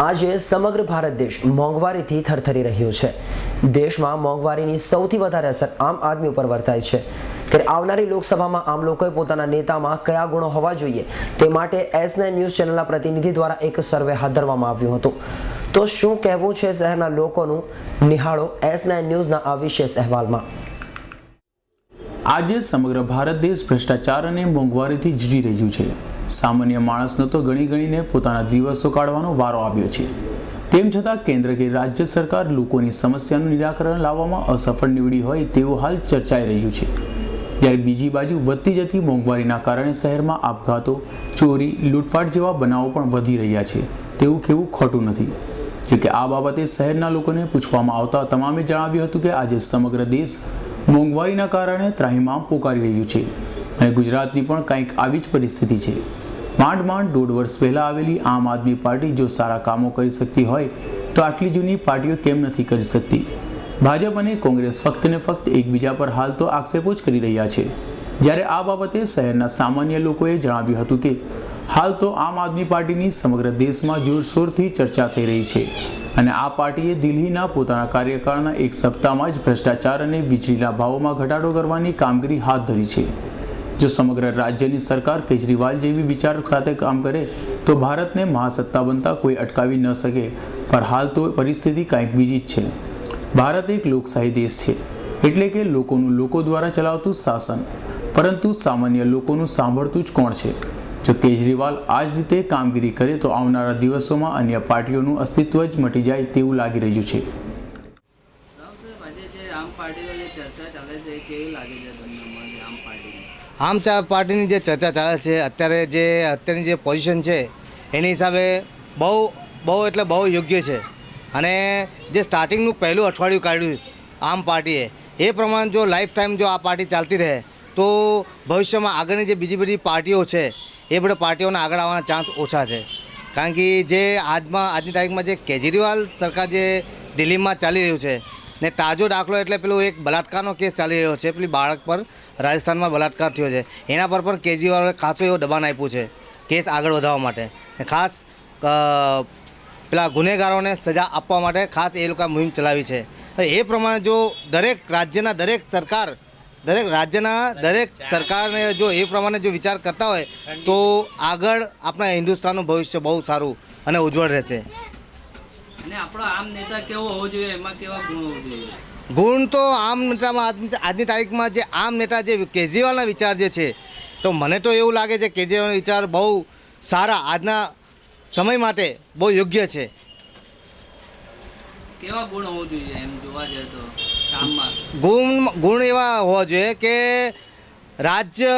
આજે સમગ્ર ભારત દેશ મોંઘવારીથી થરથરી રહ્યો છે। દેશમાં મોંઘવારીની સૌથી વધારે અસર આમ આદમી ઉપર વર્તાય છે। ત્યારે આવનારી લોકસભામાં આમ લોકોએ પોતાના નેતામાં કયા ગુણો હોવા જોઈએ તે માટે S9 ન્યૂઝ ચેનલના પ્રતિનિધિ દ્વારા એક સર્વે હાથ ધરવામાં આવ્યું હતું। તો શું કહેવું છે શહેરના લોકોનું, નિહાળો S9 ન્યૂઝના આ વિશેષ અહેવાલમાં। આજે સમગ્ર ભારત દેશ ભ્રષ્ટાચાર અને મોંઘવારીથી જૂજી રહ્યું છે। સામાન્ય માણસનો તો ગણી ગણીને પોતાના દિવસો કાઢવાનો વારો આવ્યો છે। તેમ છતાં કેન્દ્ર કે રાજ્ય સરકાર લોકોની સમસ્યાનું નિરાકરણ લાવવામાં અસફળ નીવડી હોય તેવું હાલ ચર્ચાઈ રહ્યું છે। જ્યારે બીજી બાજુ વધતી જતી મોંઘવારીના કારણે શહેરમાં આપઘાતો, ચોરી, લૂંટફાટ જેવા બનાવો પણ વધી રહ્યા છે તેવું કહેવું ખોટું નથી। જોકે આ બાબતે શહેરના લોકોને પૂછવામાં આવતા તમામે જણાવ્યું હતું કે આજે સમગ્ર દેશ મોંઘવારીના કારણે ત્રાહિમામ પોકારી રહ્યું છે અને ગુજરાતની પણ કંઈક આવી જ પરિસ્થિતિ છે। માંડ 1.5 વર્ષ પહેલાં આવેલી આમ આદમી પાર્ટી જો સારા કામો કરી શકતી હોય તો આટલી જૂની પાર્ટીઓ કેમ નથી કરી શકતી? ભાજપ અને કોંગ્રેસ ફક્ત ને ફક્ત એકબીજા પર હાલ તો આક્ષેપો જ કરી રહ્યા છે। જ્યારે આ બાબતે શહેરના સામાન્ય લોકોએ જણાવ્યું હતું કે હાલ તો આમ આદમી પાર્ટીની સમગ્ર દેશમાં જોરશોરથી ચર્ચા થઈ રહી છે અને આ પાર્ટીએ દિલ્હીના પોતાના કાર્યકાળના એક સપ્તાહમાં જ ભ્રષ્ટાચાર અને વીજળીના ભાવોમાં ઘટાડો કરવાની કામગીરી હાથ ધરી છે। જો સમગ્ર રાજ્યની સરકાર કેજરીવાલ જેવી વિચાર સાથે કામ કરે તો ભારતને મહાસત્તા બનતા કોઈ અટકાવી ન શકે, પણ હાલ તો પરિસ્થિતિ કંઈક બીજી જ છે। ભારત એક લોકશાહી દેશ છે, એટલે કે લોકોનું લોકો દ્વારા ચલાવતું શાસન, પરંતુ સામાન્ય લોકોનું સાંભળતું જ કોણ છે? જો કેજરીવાલ આ જ રીતે કામગીરી કરે તો આવનારા દિવસોમાં અન્ય પાર્ટીઓનું અસ્તિત્વ જ મટી જાય તેવું લાગી રહ્યું છે। આમ પાર્ટીની જે ચર્ચા ચાલે છે અત્યારની જે પોઝિશન છે એની હિસાબે બહુ એટલે બહુ યોગ્ય છે અને જે સ્ટાર્ટિંગનું પહેલું અઠવાડિયું કાઢ્યું આમ પાર્ટીએ એ પ્રમાણે જો લાઈફ ટાઈમ જો આ પાર્ટી ચાલતી રહે તો ભવિષ્યમાં આગળની જે બીજી બધી પાર્ટીઓ છે એ બધી પાર્ટીઓને આગળ આવવાના ચાન્સ ઓછા છે। કારણ કે જે આજની તારીખમાં જે કેજરીવાલ સરકાર જે દિલ્હીમાં ચાલી રહ્યું છે ને તાજો દાખલો એટલે પેલું એક બલાત્કારનો કેસ ચાલી રહ્યો છે, પેલી બાળક પર રાજસ્થાનમાં બલાત્કાર થયો છે, એના પર પણ કેજરીવાલે ખાસું એવું દબાણ આપ્યું છે કેસ આગળ વધારવા માટે ને ખાસ પેલા ગુનેગારોને સજા આપવા માટે ખાસ એ લોકોએ મુહિમ ચલાવી છે। એ પ્રમાણે જો દરેક સરકારને જો એ પ્રમાણે જો વિચાર કરતા હોય તો આગળ આપણા હિન્દુસ્તાનનું ભવિષ્ય બહુ સારું અને ઉજ્જવળ રહેશે। અને આપણો આમ નેતા કેવો હોવો જોઈએ, એમાં કેવા ગુણ હોવો જોઈએ? ગુણ તો આમ નેતામાં આજની તારીખમાં જે આમ નેતા જે કેજરીવાલના વિચાર જે છે તો મને તો એવું લાગે છે કેજરીવાલના વિચાર બહુ સારા આજના સમય માટે બહુ યોગ્ય છે। કેવા ગુણ હોવો જોઈએ એમ જોવા જાય તો કામમાં? ગુણ એવા હોવા જોઈએ કે રાજ્ય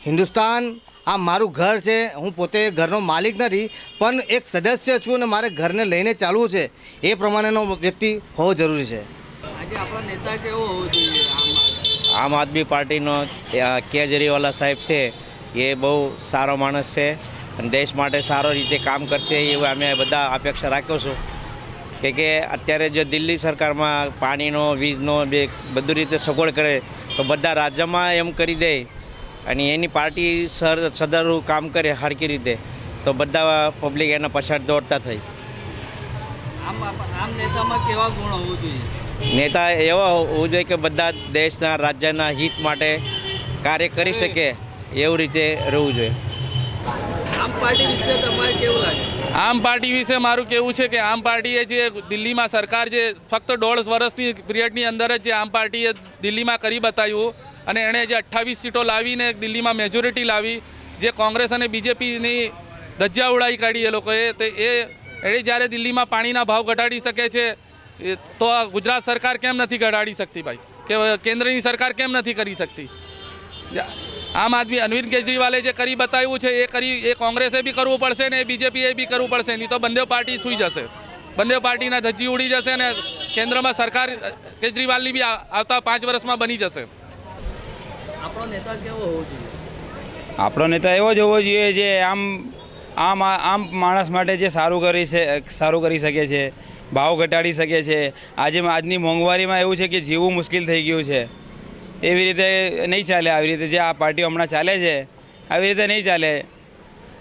હિન્દુસ્તાન આ મારું ઘર છે, હું પોતે ઘરનો માલિક નથી પણ એક સદસ્ય છું અને મારે ઘરને લઈને ચાલવું છે, એ પ્રમાણેનો વ્યક્તિ હોવો જરૂરી છે। આજે આપણો નેતા કેવો હોવો જોઈએ? આમ આદમી પાર્ટીનો કેજરીવાલ સાહેબ છે એ બહુ સારો માણસ છે અને દેશ માટે સારો રીતે કામ કરશે એવું અમે બધા અપેક્ષા રાખ્યો છું। કે અત્યારે જો દિલ્હી સરકારમાં પાણીનો, વીજનો બધું રીતે સગવડ કરે તો બધા રાજ્યમાં એમ કરી દે અને એની પાર્ટી સદરું કામ કરે હરકી રીતે તો બધા પબ્લિક એના પછાડ દોડતા થઈ। આમ નેતામાં કેવા ગુણ હોવું જોઈએ? નેતા એવા હોવું જોઈએ કે બધા દેશના રાજ્યના હિત માટે કાર્ય કરી શકે એવું રીતે રહેવું જોઈએ। આમ પાર્ટી વિશે તમારે કેવું લાગે? આમ પાર્ટી વિશે મારું કહેવું છે કે આમ પાર્ટીએ જે દિલ્હીમાં સરકાર જે ફક્ત 1.5 વર્ષની પિરિયડની અંદર જ જે આમ પાર્ટીએ દિલ્હીમાં કરી બતાવ્યું અને એણે જે 28 સીટો લાવીને દિલ્હીમાં મેજોરિટી લાવી, જે કોંગ્રેસ અને બીજેપીની ધજ્જા ઉડાવી કાઢી એ લોકોએ, તો એ જ્યારે દિલ્હીમાં પાણીના ભાવ ઘટાડી શકે છે તો ગુજરાત સરકાર કેમ નથી ઘટાડી શકતી ભાઈ? કે કેન્દ્રની સરકાર કેમ નથી કરી શકતી? આમ આદમી અરવિંદ કેજરીવાલે જે કરી બતાવ્યું છે એ કોંગ્રેસે બી કરવું પડશે ને બીજેપીએ બી કરવું પડશે, નહીં તો બંને પાર્ટી સૂઈ જશે, બંને પાર્ટીના ધજ્જી ઉડી જશે અને કેન્દ્રમાં સરકાર કેજરીવાલની બી આવતા 5 વર્ષમાં બની જશે। આપણો નેતા કેવો હોવો જોઈએ? આપણો નેતા એવો જ હોવો જોઈએ જે આમ માણસ માટે જે સારું કરી શકે છે, ભાવ ઘટાડી શકે છે। આજની મોંઘવારીમાં એવું છે કે જીવવું મુશ્કેલ થઈ ગયું છે, એવી રીતે નહીં ચાલે। આવી રીતે જે આ પાર્ટીઓ હમણાં ચાલે છે આવી રીતે નહીં ચાલે।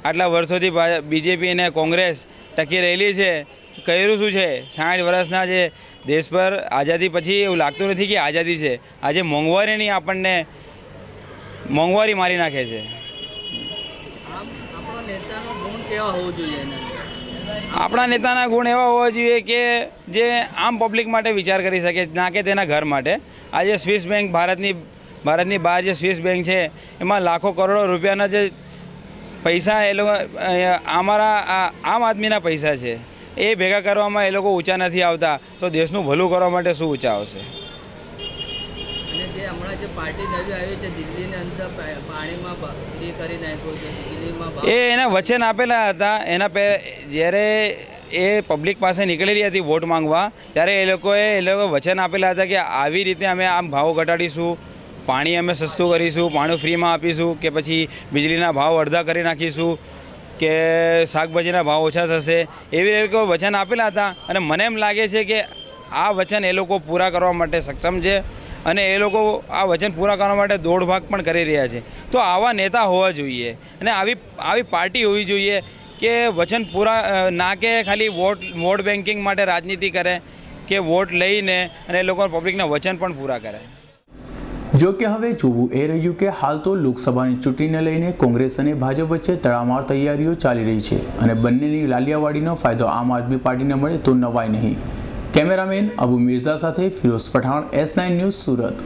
આટલા વર્ષોથી બીજેપી અને કોંગ્રેસ ટકી રહેલી છે, કર્યું શું છે? 60 વર્ષના જે દેશ પર આઝાદી પછી એવું લાગતું નથી કે આઝાદી છે. આજે મોંઘવારીની આપણને મોંઘવારી મારી નાખે છે. આમ આપણો નેતાનો ગુણ કેવા હોવો જોઈએ એના અંદર? આપણા નેતાના ગુણ એવા હોવા જોઈએ કે જે આમ પબ્લિક માટે વિચાર કરી શકે, ના કે તેના ઘર માટે. આજે સ્વિસ બેંક ભારતની બહાર જે સ્વિસ બેંક છે એમાં લાખો કરોડો રૂપિયાના જે પૈસા એ લોકો અમારા આમ આદમીના પૈસા છે, એ ભેગા કરવામાં એ લોકો ઊંચા નથી આવતા, તો દેશનું ભલું કરવા માટે શું ઊંચા આવશે? અને જે હમણાં જે પાર્ટી નવી આવી છે દિલ્હીની અંદર પાણીમાં એ કરી નાખ્યું છે, દિલ્હીમાં એના વચન આપેલા હતા. જ્યારે એ પબ્લિક પાસે નીકળેલી હતી વોટ માંગવા, ત્યારે એ લોકો વચન આપેલા હતા કે આવી રીતે અમે આમ ભાવ ઘટાડીશું, પાણી અમે સસ્તું કરીશું, પાણી ફ્રીમાં આપીશું, કે પછી વીજળીના ભાવ અડધા કરી નાખીશું, કે શાકભાજીના ભાવ ઓછા થશે. એવી રીતે વચન આપેલા હતા. અને મને એમ લાગે છે કે આ વચન એ લોકો પૂરા કરવા માટે સક્ષમ છે, અને એ લોકો આ વચન પૂરા કરવા માટે દોડ ભાગ પણ કરી રહ્યા છે. તો આવા નેતા હોવા જોઈએ, અને આવી પાર્ટી હોવી જોઈએ કે વચન પૂરા, ના કે ખાલી વોટ બેન્કિંગ માટે રાજનીતિ કરે, કે વોટ લઈને અને એ લોકો પબ્લિકના વચન પણ પૂરા કરે. જો કે હવે જોવું એ રહ્યું કે હાલ તો લોકસભાની ચૂંટણીને લઈને કોંગ્રેસ અને ભાજપ વચ્ચે તડામાર તૈયારીઓ ચાલી રહી છે, અને બંનેની લાલિયાવાડીનો ફાયદો આમ આદમી પાર્ટીને મળે તો નવાય નહીં. કેમેરામેન અબુ મિર્ઝા સાથે ફિરોઝ પઠાણ, S9 ન્યૂઝ, સુરત.